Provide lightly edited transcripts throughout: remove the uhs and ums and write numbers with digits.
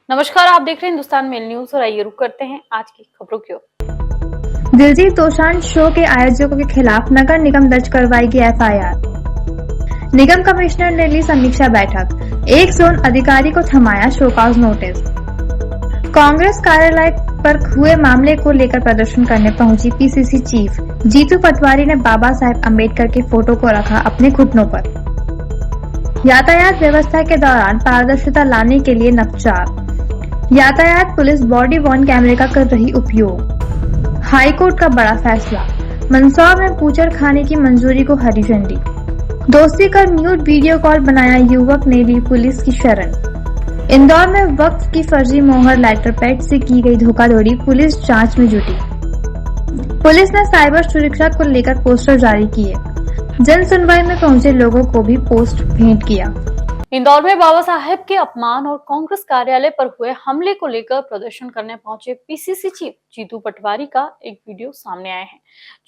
नमस्कार, आप देख रहे हैं हिंदुस्तान मेल न्यूज और आइए रुक करते हैं आज की खबरों की ओर। दिलजीत दोसांझ शो के आयोजकों के खिलाफ नगर निगम दर्ज करवाएगी एफआईआर। निगम कमिश्नर ने ली समीक्षा बैठक, एक जोन अधिकारी को थमाया शोकॉज नोटिस। कांग्रेस कार्यालय पर हुए मामले को लेकर प्रदर्शन करने पहुंची पीसीसी चीफ जीतू पटवारी ने बाबा साहेब अम्बेडकर की फोटो को रखा अपने घुटनों पर। यातायात व्यवस्था के दौरान पारदर्शिता लाने के लिए नवाचार। यातायात पुलिस बॉडी वॉर्न कैमरे का कर रही उपयोग। हाईकोर्ट का बड़ा फैसला, मंदसौर में पूचर खाने की मंजूरी को हरी झंडी। दोस्ती कर म्यूट वीडियो कॉल बनाया युवक ने ली पुलिस की शरण। इंदौर में वक्फ की फर्जी मोहर लेटर पैड से की गई धोखाधड़ी, पुलिस जांच में जुटी। पुलिस ने साइबर सुरक्षा को लेकर पोस्टर जारी किए, जन सुनवाई में पहुंचे लोगों को भी पोस्ट भेंट किया। इंदौर में बाबा साहेब के अपमान और कांग्रेस कार्यालय पर हुए हमले को लेकर प्रदर्शन करने पहुंचे पीसीसी चीफ जीतू पटवारी का एक वीडियो सामने आया है,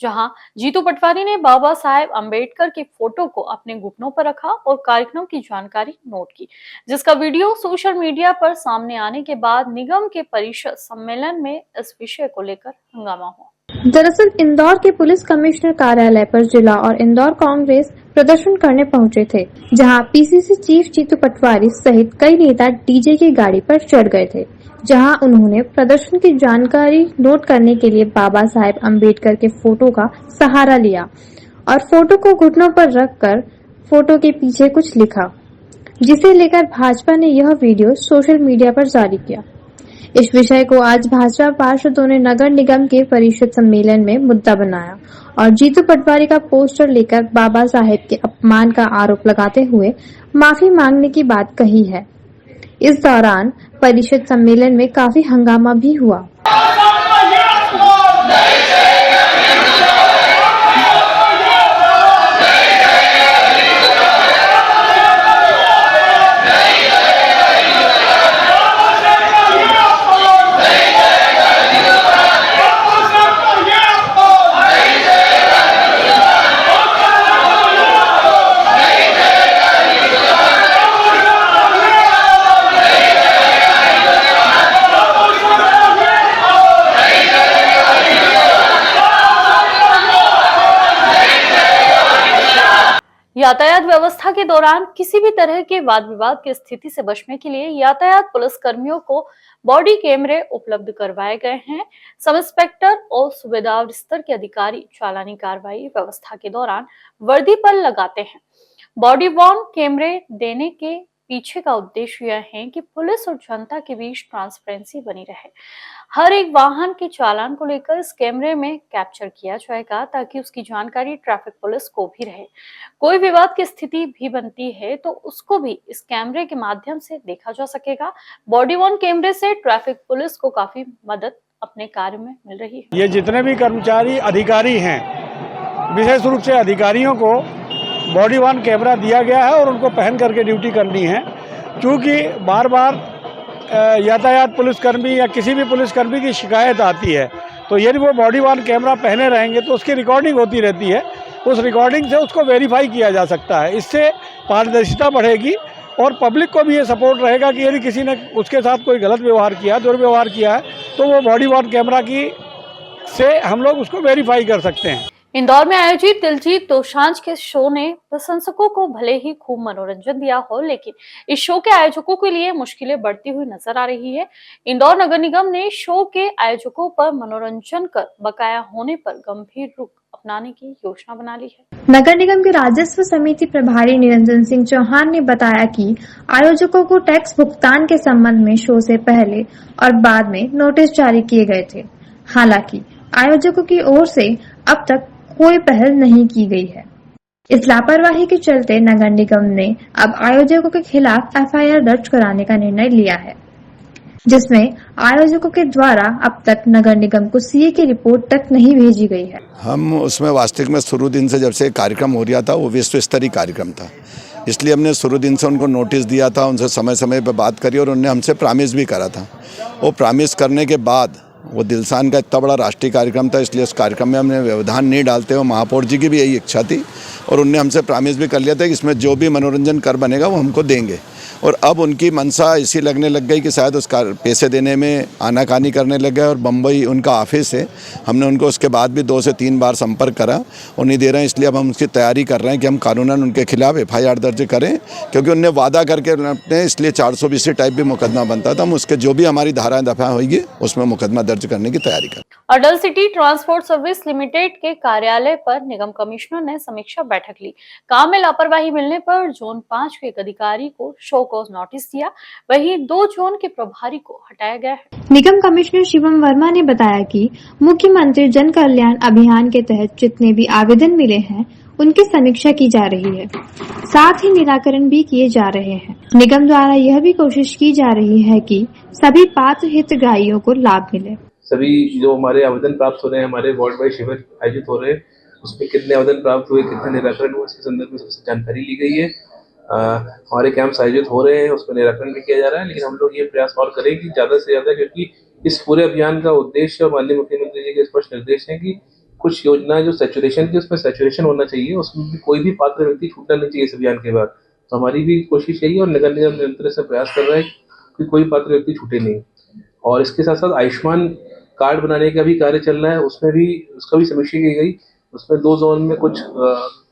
जहां जीतू पटवारी ने बाबा साहेब अम्बेडकर की फोटो को अपने घुटनों पर रखा और कार्यक्रम की जानकारी नोट की, जिसका वीडियो सोशल मीडिया पर सामने आने के बाद निगम के परिषद सम्मेलन में इस विषय को लेकर हंगामा हुआ। दरअसल इंदौर के पुलिस कमिश्नर कार्यालय पर जिला और इंदौर कांग्रेस प्रदर्शन करने पहुंचे थे, जहां पीसीसी चीफ जीतू पटवारी सहित कई नेता डीजे की गाड़ी पर चढ़ गए थे, जहां उन्होंने प्रदर्शन की जानकारी नोट करने के लिए बाबा साहेब अम्बेडकर के फोटो का सहारा लिया और फोटो को घुटनों पर रखकर फोटो के पीछे कुछ लिखा, जिसे लेकर भाजपा ने यह वीडियो सोशल मीडिया पर जारी किया। इस विषय को आज भाजपा पार्षदों ने नगर निगम के परिषद सम्मेलन में मुद्दा बनाया और जीतू पटवारी का पोस्टर लेकर बाबा साहेब के अपमान का आरोप लगाते हुए माफी मांगने की बात कही है। इस दौरान परिषद सम्मेलन में काफी हंगामा भी हुआ। यातायात व्यवस्था के दौरान किसी भी तरह के वाद विवाद की स्थिति से बचने के लिए यातायात पुलिस कर्मियों को बॉडी कैमरे उपलब्ध करवाए गए हैं। सब इंस्पेक्टर और सूबेदार स्तर के अधिकारी चालानी कार्रवाई व्यवस्था के दौरान वर्दी पर लगाते हैं। बॉडी वॉर्न कैमरे देने के पीछे का उद्देश्य यह है कि पुलिस और जनता के बीच ट्रांसपेरेंसी बनी रहे। हर एक वाहन के चालान को लेकर इस कैमरे में कैप्चर किया जाएगा ताकि उसकी जानकारी ट्रैफिक पुलिस को भी रहे। कोई विवाद की स्थिति भी बनती है तो उसको भी इस कैमरे के माध्यम से देखा जा सकेगा। बॉडी वॉर्न कैमरे से ट्रैफिक पुलिस को काफी मदद अपने कार्य में मिल रही है। ये जितने भी कर्मचारी अधिकारी हैं, विशेष रूप से अधिकारियों को बॉडी वॉर्न कैमरा दिया गया है और उनको पहन करके ड्यूटी करनी है, क्योंकि बार बार यातायात पुलिसकर्मी या किसी भी पुलिसकर्मी की शिकायत आती है, तो यदि वो बॉडी वॉर्न कैमरा पहने रहेंगे तो उसकी रिकॉर्डिंग होती रहती है। उस रिकॉर्डिंग से उसको वेरीफाई किया जा सकता है। इससे पारदर्शिता बढ़ेगी और पब्लिक को भी ये सपोर्ट रहेगा कि यदि किसी ने उसके साथ कोई गलत व्यवहार किया, दुर्व्यवहार किया है, तो वो बॉडी वॉर्न कैमरा की से हम लोग उसको वेरीफाई कर सकते हैं। इंदौर में आयोजित दिलजीत दोसांझ के शो ने प्रशंसकों को भले ही खूब मनोरंजन दिया हो, लेकिन इस शो के आयोजकों के लिए मुश्किलें बढ़ती हुई नजर आ रही है। इंदौर नगर निगम ने शो के आयोजकों पर मनोरंजन कर बकाया होने पर गंभीर रुख अपनाने की योजना बना ली है। नगर निगम के राजस्व समिति प्रभारी निरंजन सिंह चौहान ने बताया कि आयोजकों को टैक्स भुगतान के संबंध में शो से पहले और बाद में नोटिस जारी किए गए थे। हालांकि आयोजकों की ओर से अब तक कोई पहल नहीं की गई है। इस लापरवाही के चलते नगर निगम ने अब आयोजकों के खिलाफ एफआईआर दर्ज कराने का निर्णय लिया है, जिसमें आयोजकों के द्वारा अब तक नगर निगम को सीए की रिपोर्ट तक नहीं भेजी गई है। हम उसमें वास्तविक में शुरू दिन से जब से कार्यक्रम हो रहा था वो विश्व स्तरीय कार्यक्रम था, इसलिए हमने शुरू दिन से उनको नोटिस दिया था, उनसे समय समय पर बात करी और उन्होंने हमसे प्रॉमिस भी करा था। वो प्रॉमिस करने के बाद वो दिलसान का इतना बड़ा राष्ट्रीय कार्यक्रम था, इसलिए उस कार्यक्रम में हमने व्यवधान नहीं डालते हुए, महापौर जी की भी यही इच्छा थी और उनने हमसे प्रॉमिस भी कर लिया था कि इसमें जो भी मनोरंजन कर बनेगा वो हमको देंगे। और अब उनकी मंशा इसी लगने लग गई कि शायद उसका पैसे देने में आनाकानी करने लग गए। और बम्बई उनका ऑफिस है, हमने उनको उसके बाद भी 2 से 3 बार संपर्क करा, वो नहीं दे रहे हैं। इसलिए अब हम उसकी तैयारी कर रहे हैं कि हम कानूनन उनके खिलाफ FIR दर्ज करें, क्योंकि उनने वादा करके अपने, इसलिए 420 टाइप भी मुकदमा बनता था। हम उसके जो भी हमारी धाराएं दफा होगी उसमें मुकदमा दर्ज करने की तैयारी करें। अडल सिटी ट्रांसपोर्ट सर्विस लिमिटेड के कार्यालय पर निगम कमिश्नर ने समीक्षा बैठक ली। काम में लापरवाही मिलने पर जोन 5 के एक अधिकारी को शो कॉज नोटिस दिया, वहीं 2 जोन के प्रभारी को हटाया गया है। निगम कमिश्नर शिवम वर्मा ने बताया कि मुख्यमंत्री जन कल्याण अभियान के तहत जितने भी आवेदन मिले हैं उनकी समीक्षा की जा रही है, साथ ही निराकरण भी किए जा रहे हैं। निगम द्वारा यह भी कोशिश की जा रही है कि सभी पात्र हितग्राहियों को लाभ मिले। सभी जो हमारे आवेदन प्राप्त हो रहे हैं, हमारे वार्ड वाइज शिविर आयोजित हो रहे हैं, उसमें कितने आवेदन प्राप्त हुए, कितने निराकरण हुए, इसके संदर्भ में सबसे जानकारी ली गई है। हमारे कैंप्स आयोजित हो रहे हैं, उसमें निराकरण भी किया जा रहा है। लेकिन हम लोग ये प्रयास और करें कि ज़्यादा से ज़्यादा, क्योंकि इस पूरे अभियान का उद्देश्य और माननीय मुख्यमंत्री जी के स्पष्ट निर्देश है कि कुछ योजनाएं जो सैचुरेशन की, उसमें सैचुरेशन होना चाहिए, उसमें भी कोई भी पात्र व्यक्ति छूटना नहीं चाहिए इस अभियान के बाद। तो हमारी भी कोशिश यही है और नगर निगम निरंतर से प्रयास कर रहा है कि कोई पात्र व्यक्ति छूटे नहीं। और इसके साथ साथ आयुष्मान कार्ड बनाने का भी कार्य चल रहा है, उसमें भी उसका भी समीक्षा की गई। उसमें 2 जोन में कुछ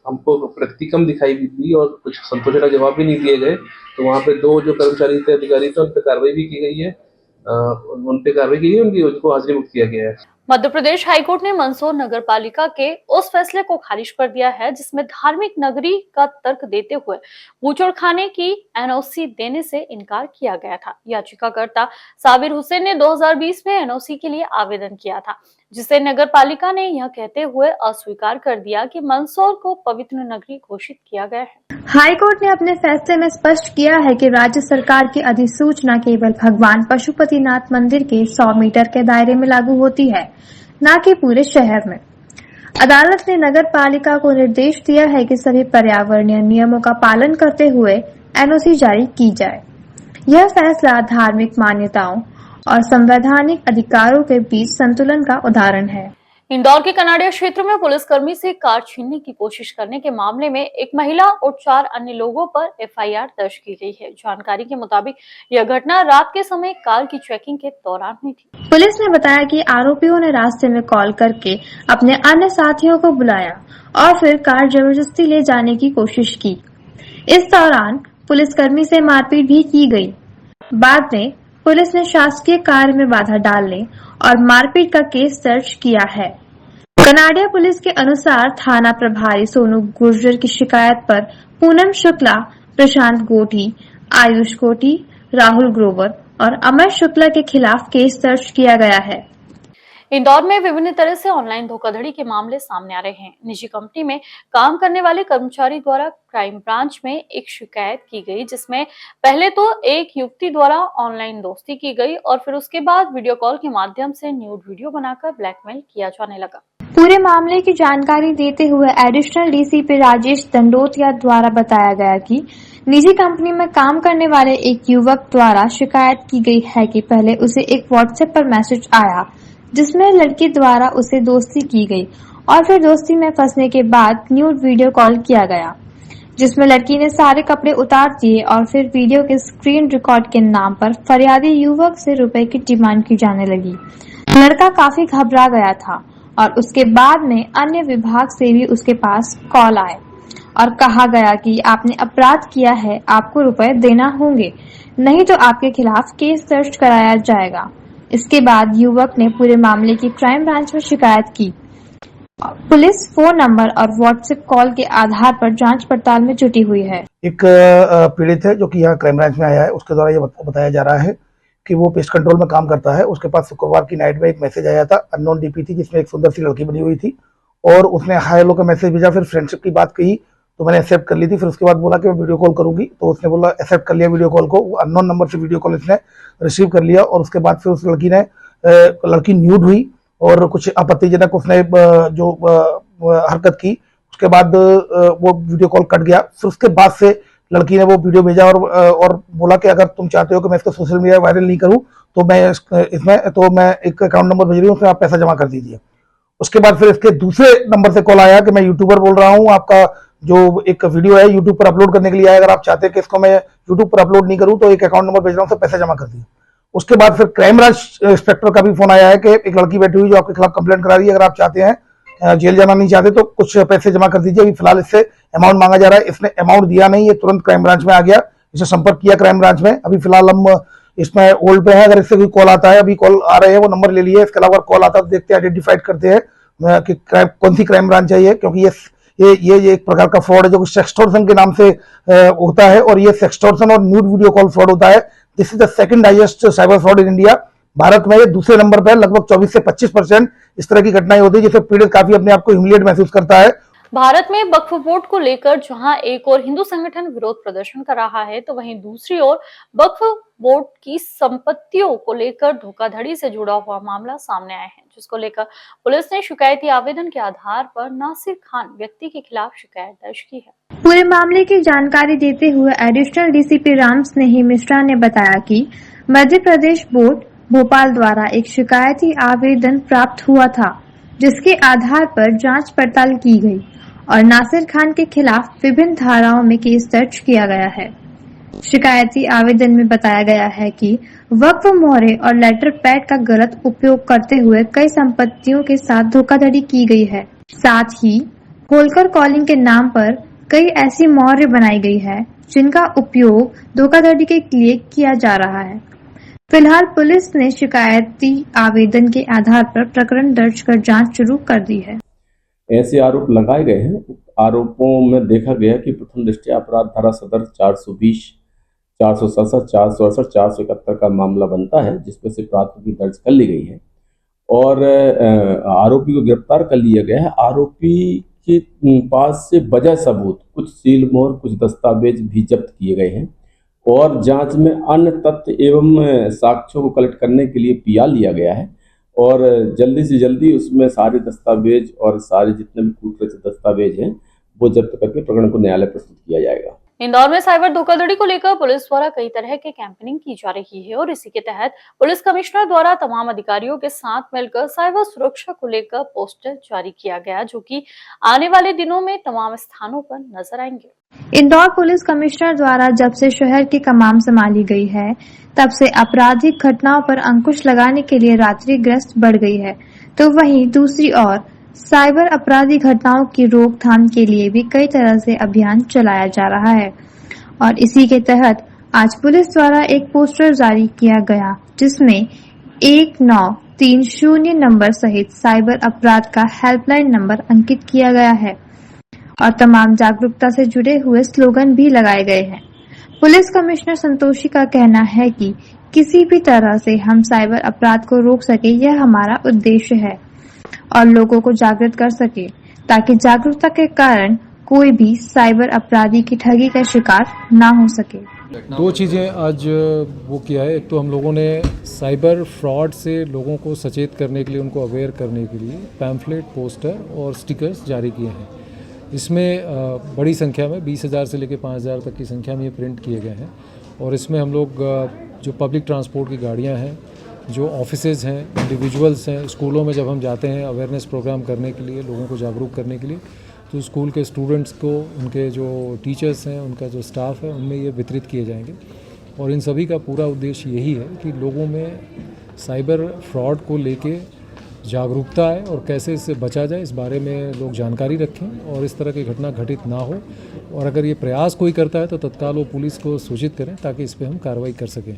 हमको प्रगति कम दिखाई दी और कुछ संतोषजनक जवाब भी नहीं दिए गए। तो वहाँ पे 2 जो कर्मचारी थे, अधिकारी थे, उन पर कार्रवाई भी की गई है, उनको हाजिरी मुक्त किया गया है। मध्य प्रदेश हाईकोर्ट ने मंदसौर नगर पालिका के उस फैसले को खारिज कर दिया है जिसमें धार्मिक नगरी का तर्क देते हुए बूचड़खाने की NOC देने से इनकार किया गया था। याचिकाकर्ता साबिर हुसैन ने 2020 में NOC के लिए आवेदन किया था, जिसे नगर पालिका ने यह कहते हुए अस्वीकार कर दिया कि मंदसौर को पवित्र नगरी घोषित किया गया है। हाईकोर्ट ने अपने फैसले में स्पष्ट किया है कि राज्य सरकार की अधिसूचना केवल भगवान पशुपतिनाथ मंदिर के 100 मीटर के दायरे में लागू होती है, न कि पूरे शहर में। अदालत ने नगर पालिका को निर्देश दिया है कि सभी पर्यावरणीय नियमों का पालन करते हुए NOC जारी की जाए। यह फैसला धार्मिक मान्यताओं और संवैधानिक अधिकारों के बीच संतुलन का उदाहरण है। इंदौर के कनाडिया क्षेत्र में पुलिसकर्मी से कार छीनने की कोशिश करने के मामले में एक महिला और 4 अन्य लोगों पर FIR दर्ज की गई है। जानकारी के मुताबिक यह घटना रात के समय कार की चेकिंग के दौरान हुई थी। पुलिस ने बताया कि आरोपियों ने रास्ते में कॉल करके अपने अन्य साथियों को बुलाया और फिर कार जबरदस्ती ले जाने की कोशिश की। इस दौरान पुलिसकर्मी से मारपीट भी की गई। बाद में पुलिस ने शासकीय कार्य में बाधा डालने और मारपीट का केस दर्ज किया है। कनाडिया पुलिस के अनुसार थाना प्रभारी सोनू गुर्जर की शिकायत पर पूनम शुक्ला, प्रशांत गोटी, आयुष गोटी, राहुल ग्रोवर और अमर शुक्ला के खिलाफ केस दर्ज किया गया है। इंदौर में विभिन्न तरह से ऑनलाइन धोखाधड़ी के मामले सामने आ रहे हैं। निजी कंपनी में काम करने वाले कर्मचारी द्वारा क्राइम ब्रांच में एक शिकायत की गई, जिसमें पहले तो एक युवती द्वारा ऑनलाइन दोस्ती की गई और फिर उसके बाद वीडियो कॉल के माध्यम से न्यूड वीडियो बनाकर ब्लैकमेल किया जाने लगा। पूरे मामले की जानकारी देते हुए एडिशनल DCP राजेश दंडोतिया द्वारा बताया गया कि निजी कंपनी में काम करने वाले एक युवक द्वारा शिकायत की गई है कि पहले उसे एक व्हाट्सएप पर मैसेज आया जिसमें लड़की द्वारा उसे दोस्ती की गई और फिर दोस्ती में फंसने के बाद न्यूड वीडियो कॉल किया गया, जिसमें लड़की ने सारे कपड़े उतार दिए और फिर वीडियो के स्क्रीन रिकॉर्ड के नाम पर फरियादी युवक से रुपए की डिमांड की जाने लगी। लड़का काफी घबरा गया था और उसके बाद में अन्य विभाग से भी उसके पास कॉल आए और कहा गया कि आपने अपराध किया है, आपको रुपए देना होंगे, नहीं तो आपके खिलाफ केस दर्ज कराया जाएगा। इसके बाद युवक ने पूरे मामले की क्राइम ब्रांच में शिकायत की। पुलिस फोन नंबर और व्हाट्सएप कॉल के आधार पर जांच पड़ताल में जुटी हुई है। एक पीड़ित है जो कि यहाँ क्राइम ब्रांच में आया है, उसके द्वारा ये बताया जा रहा है कि वो पेस्ट कंट्रोल में काम करता है। उसके पास शुक्रवार की नाइट में एक मैसेज आया था, अननोन DP थी जिसमें एक सुंदर सी लड़की बनी हुई थी और उसने हाय हेलो का मैसेज भेजा। फिर फ्रेंडशिप की बात कही तो मैंने एक्सेप्ट कर ली थी। फिर उसके बाद बोला कि मैं वीडियो कॉल करूंगी, तो उसने बोला एक्सेप्ट कर लिया वीडियो कॉल को। अननोन नंबर से वीडियो कॉल इसने रिसीव कर लिया और उसके बाद फिर उस लड़की न्यूड हुई और कुछ आपत्तिजनक उसने जो हरकत की। उसके बाद वो वीडियो कॉल कट गया। फिर उसके बाद से लड़की ने वो वीडियो भेजा और बोला कि अगर तुम चाहते हो कि मैं इसको सोशल मीडिया वायरल नहीं करूं तो मैं एक अकाउंट नंबर भेज रही हूँ, उसमें आप पैसा जमा कर दीजिए। उसके बाद फिर इसके दूसरे नंबर से कॉल आया कि मैं यूट्यूबर बोल रहा हूँ, आपका जो एक वीडियो है यूट्यूब पर अपलोड करने के लिए आया, अगर आप चाहते हैं कि इसको मैं यूट्यूब पर अपलोड नहीं करूं तो एक अकाउंट नंबर भेज रहा हूं, उससे पैसे जमा कर दिए। उसके बाद फिर क्राइम ब्रांच इंस्पेक्टर का भी फोन आया है कि एक लड़की बैठी हुई जो आपके खिलाफ कंप्लेंट करा रही है, अगर आप चाहते हैं जेल जाना नहीं चाहते तो कुछ पैसे जमा कर दीजिए। अभी फिलहाल इससे अमाउंट मांगा जा रहा है, इसने अमाउंट दिया नहीं, ये तुरंत क्राइम ब्रांच में आ गया, इसे संपर्क किया क्राइम ब्रांच में। अभी फिलहाल हम इसमें होल्ड पे है, अगर इससे कोई कॉल आता है, अभी कॉल आ रहे हैं, वो नंबर ले लिए, इसके अलावा कॉल आता है तो देखते हैं, आइडेंटिफाइड करते हैं कि कौन सी क्राइम ब्रांच है ये, क्योंकि ये एक प्रकार का फ्रॉड है जो कि सेक्सटॉर्शन के नाम से होता है, और ये सेक्सटॉर्शन और न्यूड वीडियो कॉल फ्रॉड होता है। This is the second highest cyber fraud in India. Bharat में ये दूसरे नंबर पर लगभग 24 से 25% इस तरह की घटनाएं होती है, जिससे पीड़ित काफी अपने आप को ह्यूमिलिएट महसूस करता है। भारत में वक्फ बोर्ड को लेकर जहां एक और हिंदू संगठन विरोध प्रदर्शन कर रहा है, तो वहीं दूसरी ओर वक्फ बोर्ड की संपत्तियों को लेकर धोखाधड़ी से जुड़ा हुआ मामला सामने आया है, जिसको लेकर पुलिस ने शिकायती आवेदन के आधार पर नासिर खान व्यक्ति के खिलाफ शिकायत दर्ज की है। पूरे मामले की जानकारी देते हुए एडिशनल डीसीपी राम स्नेही मिश्रा ने बताया कि मध्य प्रदेश बोर्ड भोपाल द्वारा एक शिकायती आवेदन प्राप्त हुआ था, जिसके आधार पर जांच पड़ताल की गई और नासिर खान के खिलाफ विभिन्न धाराओं में केस दर्ज किया गया है। शिकायती आवेदन में बताया गया है कि वक्फ मोहरे और लेटर पैड का गलत उपयोग करते हुए कई संपत्तियों के साथ धोखाधड़ी की गई है। साथ ही होलकर कॉलिंग के नाम पर कई ऐसी मोहरे बनाई गई है जिनका उपयोग धोखाधड़ी के लिए किया जा रहा है। फिलहाल पुलिस ने शिकायती आवेदन के आधार पर प्रकरण दर्ज कर जांच शुरू कर दी है। ऐसे आरोप लगाए गए हैं। आरोपों में देखा गया कि प्रथम दृष्टया अपराध धारा सदर 420, 467, 468, 471 का मामला बनता है, जिसमें से प्राथमिकी दर्ज कर ली गई है और आरोपी को गिरफ्तार कर लिया गया है। आरोपी के पास से वजह सबूत, कुछ सील मोहर, कुछ दस्तावेज भी जब्त किए गए हैं और जांच में अन्य तथ्य एवं साक्ष्यों को कलेक्ट करने के लिए पीआ लिया गया है और जल्दी से जल्दी उसमें सारे दस्तावेज और सारे जितने भी कूटरचित दस्तावेज हैं वो जब्त करके प्रकरण को न्यायालय प्रस्तुत किया जाएगा। इंदौर में साइबर धोखाधड़ी को लेकर पुलिस द्वारा कई तरह के कैंपेनिंग की जा रही है और इसी के तहत पुलिस कमिश्नर द्वारा तमाम अधिकारियों के साथ मिलकर साइबर सुरक्षा को लेकर पोस्टर जारी किया गया, जो कि आने वाले दिनों में तमाम स्थानों पर नजर आएंगे। इंदौर पुलिस कमिश्नर द्वारा जब से शहर की कमान संभाली गई है, तब से आपराधिक घटनाओं पर अंकुश लगाने के लिए रात्रि गश्त बढ़ गई है, तो वहीं दूसरी ओर साइबर अपराधी घटनाओं की रोकथाम के लिए भी कई तरह से अभियान चलाया जा रहा है और इसी के तहत आज पुलिस द्वारा एक पोस्टर जारी किया गया, जिसमें 1930 नंबर सहित साइबर अपराध का हेल्पलाइन नंबर अंकित किया गया है और तमाम जागरूकता से जुड़े हुए स्लोगन भी लगाए गए हैं। पुलिस कमिश्नर संतोषी का कहना है कि किसी भी तरह से हम साइबर अपराध को रोक सके, यह हमारा उद्देश्य है और लोगों को जागृत कर सके, ताकि जागरूकता के कारण कोई भी साइबर अपराधी की ठगी का शिकार ना हो सके। दो चीज़ें आज वो किया है। एक तो हम लोगों ने साइबर फ्रॉड से लोगों को सचेत करने के लिए, उनको अवेयर करने के लिए पैम्फलेट, पोस्टर और स्टिकर्स जारी किए हैं। इसमें बड़ी संख्या में 20,000 से लेकर 5,000 तक की संख्या में ये प्रिंट किए गए हैं और इसमें हम लोग जो पब्लिक ट्रांसपोर्ट की गाड़ियाँ हैं, जो ऑफिसेज हैं, इंडिविजुअल्स हैं, स्कूलों में जब हम जाते हैं अवेयरनेस प्रोग्राम करने के लिए, लोगों को जागरूक करने के लिए, तो स्कूल के स्टूडेंट्स को, उनके जो टीचर्स हैं, उनका जो स्टाफ है, उनमें ये वितरित किए जाएंगे और इन सभी का पूरा उद्देश्य यही है कि लोगों में साइबर फ्रॉड को लेके जागरूकता है और कैसे इससे बचा जाए, इस बारे में लोग जानकारी रखें और इस तरह की घटना घटित ना हो। और अगर ये प्रयास कोई करता है तो तत्काल वो पुलिस को सूचित करें ताकि इस पर हम कार्रवाई कर सकें।